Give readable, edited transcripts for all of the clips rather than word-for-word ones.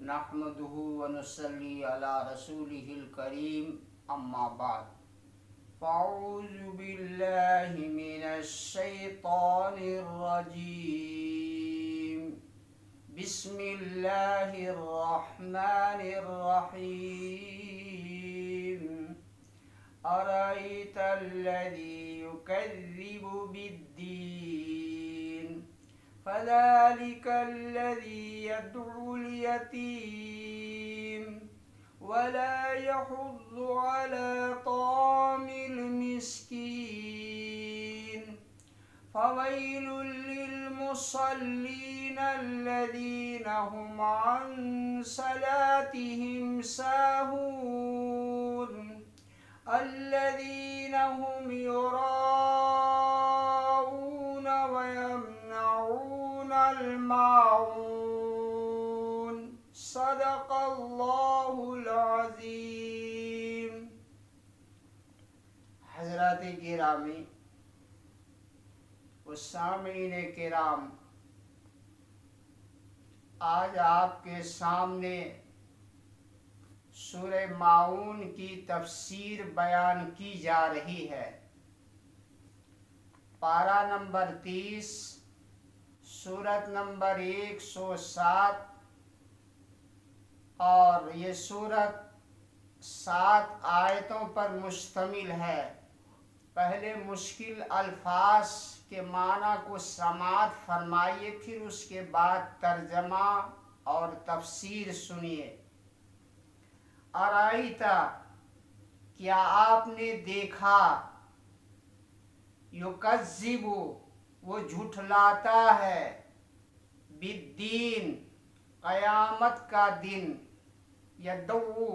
نحمده ونصلي على رسوله الكريم اما بعد فاعوذ بالله من الشيطان الرجيم بسم الله الرحمن الرحيم أرأيت الذي يكذب بالدين فذلك الذي يدعو اليتيم ولا يحض على طعام المسكين فويل للمصلين الذين هم عن صلاتهم ساهون الذين هم يراءون ويمنعون الماعون صدق اللہ العظیم۔ حضرات گرامی و سامعین کرام، آج آپ کے سامنے سورہ ماعون کی تفسیر بیان کی جا رہی ہے۔ پارہ نمبر 30، سورت نمبر 107، اور یہ سورت 7 آیتوں پر مشتمل ہے۔ پہلے مشکل الفاظ کے معنی کو سماعت فرمائیے، پھر اس کے بعد ترجمہ اور تفسیر سنیے۔ ارائیتا، کیا آپ نے دیکھا، یکذب، وہ جھٹلاتا ہے، بالدین، قیامت کا دن، یدعو،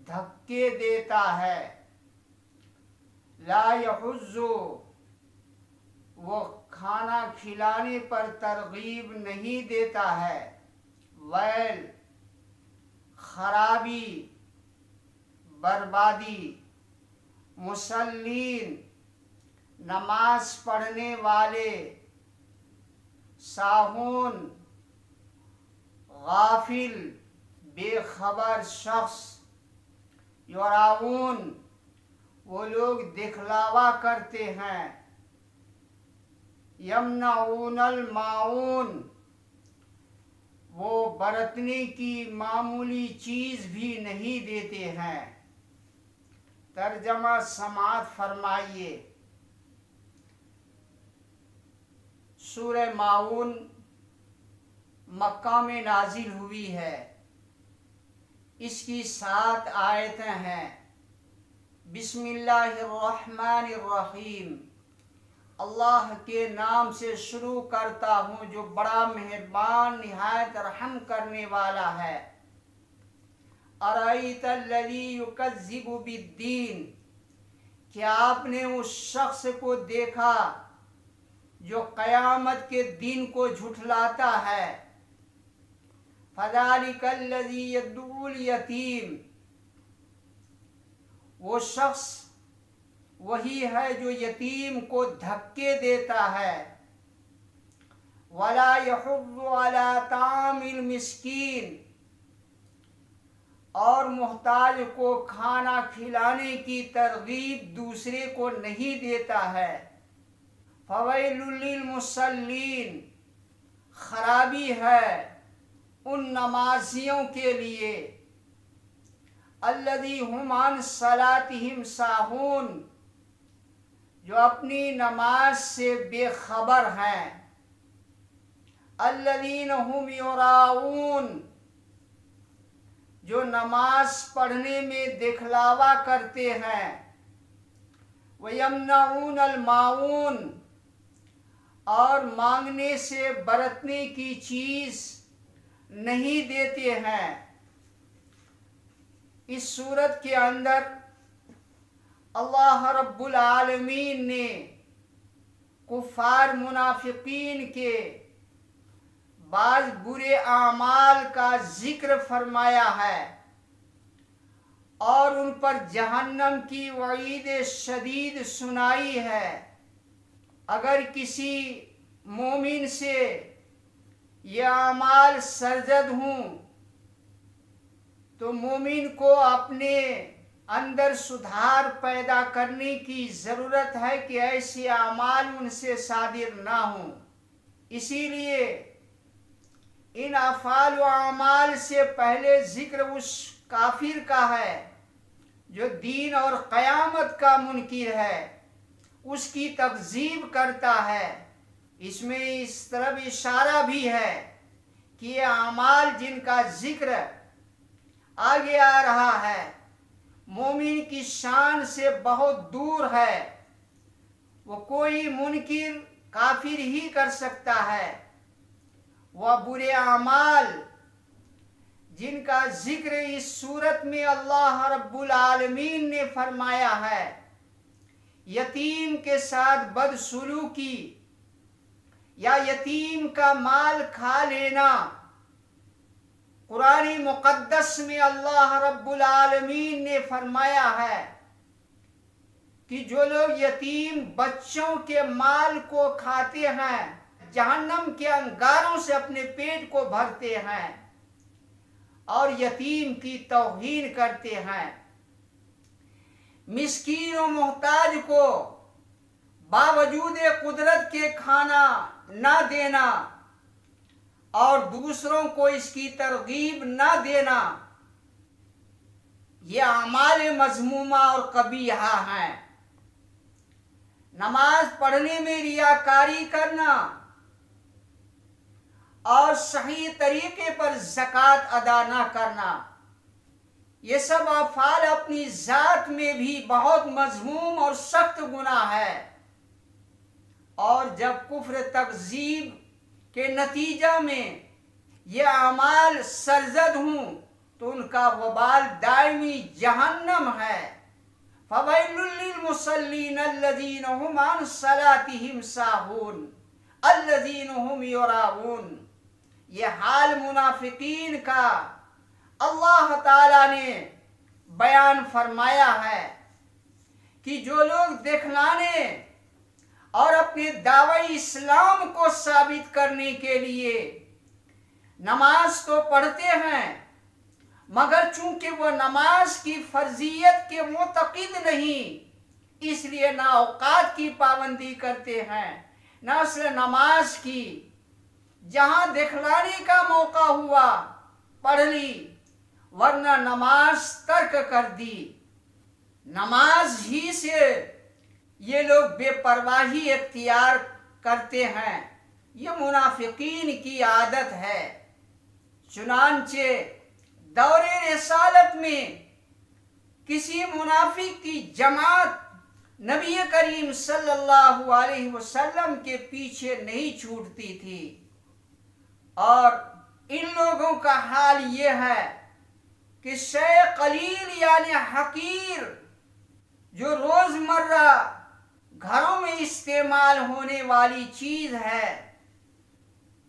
دھکے دیتا ہے، لا یحض، وہ کھانا کھلانے پر ترغیب نہیں دیتا ہے، ویل، خرابی، بربادی، مصلین، نماز پڑھنے والے، ساہون، غافل، بے خبر شخص، یراؤن، وہ لوگ دکھلاوا کرتے ہیں، یمنعون الماعون، وہ برتنے کی معمولی چیز بھی نہیں دیتے ہیں۔ ترجمہ سماعت فرمائیے۔ سورہ ماعون مکہ میں نازل ہوئی ہے۔ اس کی 7 آیتیں ہیں۔ بسم اللہ الرحمن الرحیم، اللہ کے نام سے شروع کرتا ہوں جو بڑا مہربان نہایت رحم کرنے والا ہے۔ ارائیت الذی یکذب بالدین، کیا آپ نے اس شخص کو دیکھا جو قیامت کے دن کو جھٹلاتا ہے؟ فذلک الذی یدعو الیتیم، وہ شخص وہی ہے جو یتیم کو دھکے دیتا ہے، ولا یحض علی طعام المسکین، اور محتاج کو کھانا کھلانے کی ترغیب دوسرے کو نہیں دیتا ہے۔ فویل للمصلین، خرابی ہے ان نمازیوں کے لیے، الذی هم عن صلاتهم ساہون، جو اپنی نماز سے بے خبر ہیں، الذین هم یراؤون، جو نماز پڑھنے میں دکھلاوا کرتے ہیں، وَيَمْنَعُونَ الْمَاعُونَ، اور مانگنے سے برتنے کی چیز نہیں دیتے ہیں۔ اس صورت کے اندر اللہ رب العالمین نے کفار منافقین کے بعض برے اعمال کا ذکر فرمایا ہے اور ان پر جہنم کی وعید شدید سنائی ہے۔ اگر کسی مومن سے یہ اعمال سرزد ہوں تو مومن کو اپنے اندر سدھار پیدا کرنے کی ضرورت ہے کہ ایسے اعمال ان سے صادر نہ ہوں۔ اسی لیے ان افعال و اعمال سے پہلے ذکر اس کافر کا ہے جو دین اور قیامت کا منکر ہے، اس کی تکذیب کرتا ہے۔ اس میں اس طرف اشارہ بھی ہے کہ یہ اعمال جن کا ذکر آگے آ رہا ہے مومن کی شان سے بہت دور ہے، وہ کوئی منکر کافر ہی کر سکتا ہے۔ وہ برے اعمال جن کا ذکر اس صورت میں اللہ رب العالمین نے فرمایا ہے، یتیم کے ساتھ بدسلوکی یا یتیم کا مال کھا لینا، قرآن مقدس میں اللہ رب العالمین نے فرمایا ہے کہ جو لوگ یتیم بچوں کے مال کو کھاتے ہیں جہنم کے انگاروں سے اپنے پیٹ کو بھرتے ہیں اور یتیم کی توہین کرتے ہیں، مسکین و محتاج کو باوجود قدرت کے کھانا نہ دینا اور دوسروں کو اس کی ترغیب نہ دینا، یہ اعمال مذمومہ اور قبیحہ ہیں۔ نماز پڑھنے میں ریاکاری کرنا اور صحیح طریقے پر زکوٰۃ ادا نہ کرنا، یہ سب افعال اپنی ذات میں بھی بہت مذموم اور سخت گناہ ہے، اور جب کفر تکذیب کے نتیجہ میں یہ اعمال سرزد ہوں تو ان کا وبال دائمی جہنم ہے۔ فَوَيْلٌ لِّلْمُصَلِّينَ الَّذِينَ هُمْ عَنْ صَلَاتِهِمْ سَاهُونَ الَّذِينَ هُمْ يُرَاءُونَ۔ یہ حال منافقین کا اللہ تعالیٰ نے بیان فرمایا ہے کہ جو لوگ دکھلانے اور اپنے دعوی اسلام کو ثابت کرنے کے لیے نماز تو پڑھتے ہیں مگر چونکہ وہ نماز کی فرضیت کے معتقد نہیں، اس لیے نہ اوقات کی پابندی کرتے ہیں نہ اصل نماز کی، جہاں دکھلانے کا موقع ہوا پڑھ لی ورنہ نماز ترک کر دی۔ نماز ہی سے یہ لوگ بے پرواہی اختیار کرتے ہیں، یہ منافقین کی عادت ہے۔ چنانچہ دور رسالت میں کسی منافق کی جماعت نبی کریم صلی اللہ علیہ وسلم کے پیچھے نہیں چھوٹتی تھی، اور ان لوگوں کا حال یہ ہے کہ شے قلیل یعنی حقیر جو روزمرہ گھروں میں استعمال ہونے والی چیز ہے،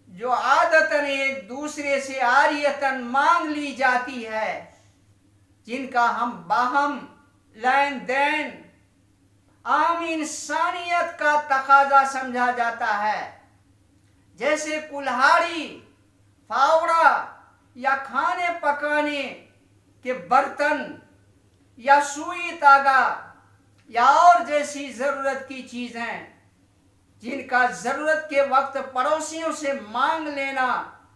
جو عادتاً ایک دوسرے سے عاریتاً مانگ لی جاتی ہے، جن کا ہم باہم لین دین عام انسانیت کا تقاضا سمجھا جاتا ہے، جیسے کلہاڑی، فاوڑا یا کھانے پکانے کے برتن یا سوئی تاگا یا اور جیسی ضرورت کی چیزیں جن کا ضرورت کے وقت پڑوسیوں سے مانگ لینا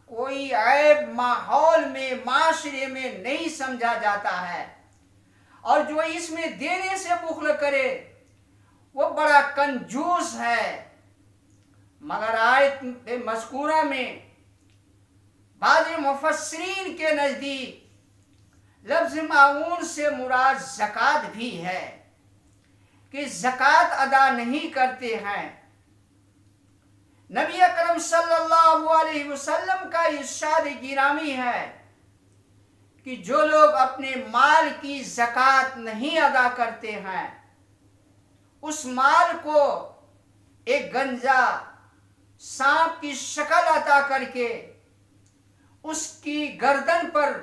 کوئی عیب ماحول میں معاشرے میں نہیں سمجھا جاتا ہے، اور جو اس میں دینے سے بخل کرے وہ بڑا کنجوس ہے۔ مگر آیت مذکورہ میں بعض مفسرین کے نزدیک لفظ معاون سے مراد زکوٰۃ بھی ہے کہ زکوٰۃ ادا نہیں کرتے ہیں۔ نبی اکرم صلی اللہ علیہ وسلم کا ارشاد گرامی ہے کہ جو لوگ اپنے مال کی زکوٰۃ نہیں ادا کرتے ہیں اس مال کو ایک گنجا سانپ کی شکل عطا کر کے اس کی گردن پر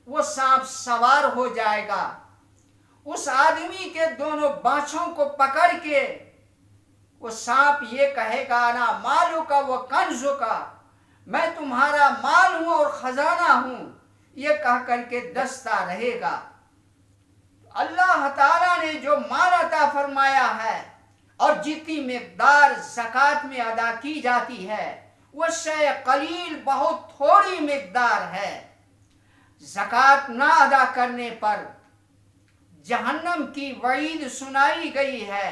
وہ سانپ سوار ہو جائے گا، اس آدمی کے دونوں بانچھوں کو پکڑ کے وہ سانپ یہ کہے گا انا مالو کا وہ کنزو کا، میں تمہارا مال ہوں اور خزانہ ہوں، یہ کہہ کر کے دستہ رہے گا۔ اللہ تعالیٰ نے جو مال عطا فرمایا ہے اور جتنی مقدار زکوٰۃ میں ادا کی جاتی ہے وہ شے قلیل، بہت تھوڑی مقدار ہے۔ زکوٰۃ نہ ادا کرنے پر جہنم کی وعید سنائی گئی ہے۔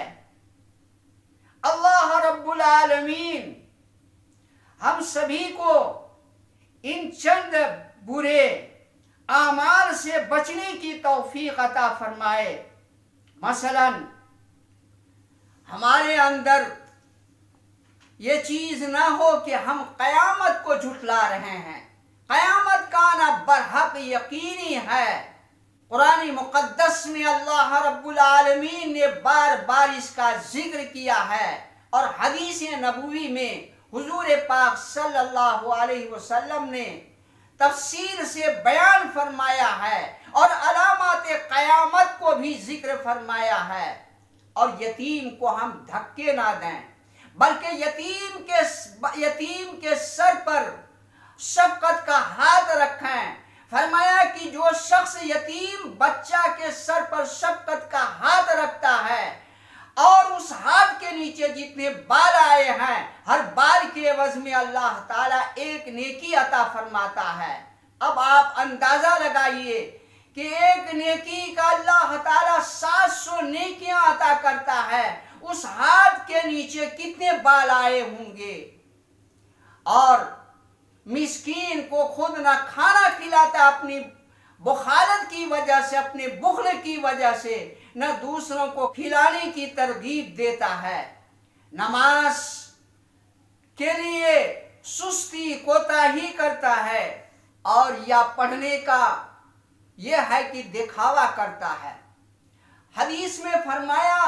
اللہ رب العالمین ہم سبھی کو ان چند برے اعمال سے بچنے کی توفیق عطا فرمائے۔ مثلا ہمارے اندر یہ چیز نہ ہو کہ ہم قیامت کو جھٹلا رہے ہیں۔ قیامت کا آنا برحق یقینی ہے۔ قرآن مقدس میں اللہ رب العالمین نے بار بار اس کا ذکر کیا ہے، اور حدیث نبوی میں حضور پاک صلی اللہ علیہ وسلم نے تفصیل سے بیان فرمایا ہے، اور علامات قیامت کو بھی ذکر فرمایا ہے۔ اور یتیم کو ہم دھکے نہ دیں، بلکہ یتیم کے سر پر شفقت کا ہاتھ رکھیں۔ فرمایا کہ جو شخص یتیم بچہ کے سر پر شفقت کا ہاتھ رکھتا ہے اور اس ہاتھ کے نیچے جتنے بال آئے ہیں، ہر بال کے عوض میں اللہ تعالیٰ ایک نیکی عطا فرماتا ہے۔ اب آپ اندازہ لگائیے کہ ایک نیکی کا اللہ تعالیٰ 700 نیکیاں عطا کرتا ہے، اس ہاتھ کے نیچے کتنے بال آئے ہوں گے۔ اور مسکین کو خود نہ کھانا کھلاتا اپنی بخالت کی وجہ سے، اپنے بخل کی وجہ سے، نہ دوسروں کو کھلانے کی ترغیب دیتا ہے۔ نماز کے لیے سستی کوتاہی کرتا ہے، اور یا پڑھنے کا یہ ہے کہ دکھاوا کرتا ہے۔ حدیث میں فرمایا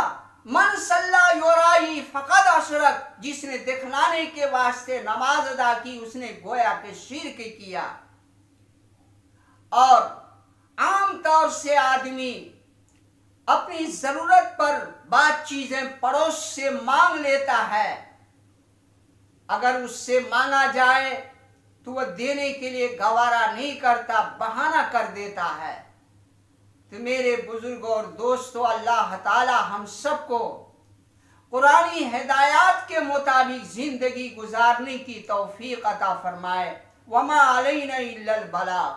من صلی یرائی فقد اشرک، جس نے دکھلانے کے واسطے نماز ادا کی اس نے گویا کہ شرک کیا۔ اور عام طور سے آدمی اپنی ضرورت پر بعض چیزیں پڑوس سے مانگ لیتا ہے، اگر اس سے مانگا جائے تو وہ دینے کے لیے گوارا نہیں کرتا، بہانہ کر دیتا ہے۔ تو میرے بزرگوں اور دوستوں، اللہ تعالی ہم سب کو قرآنی ہدایات کے مطابق زندگی گزارنے کی توفیق عطا فرمائے۔ وما علینا الا البلاغ۔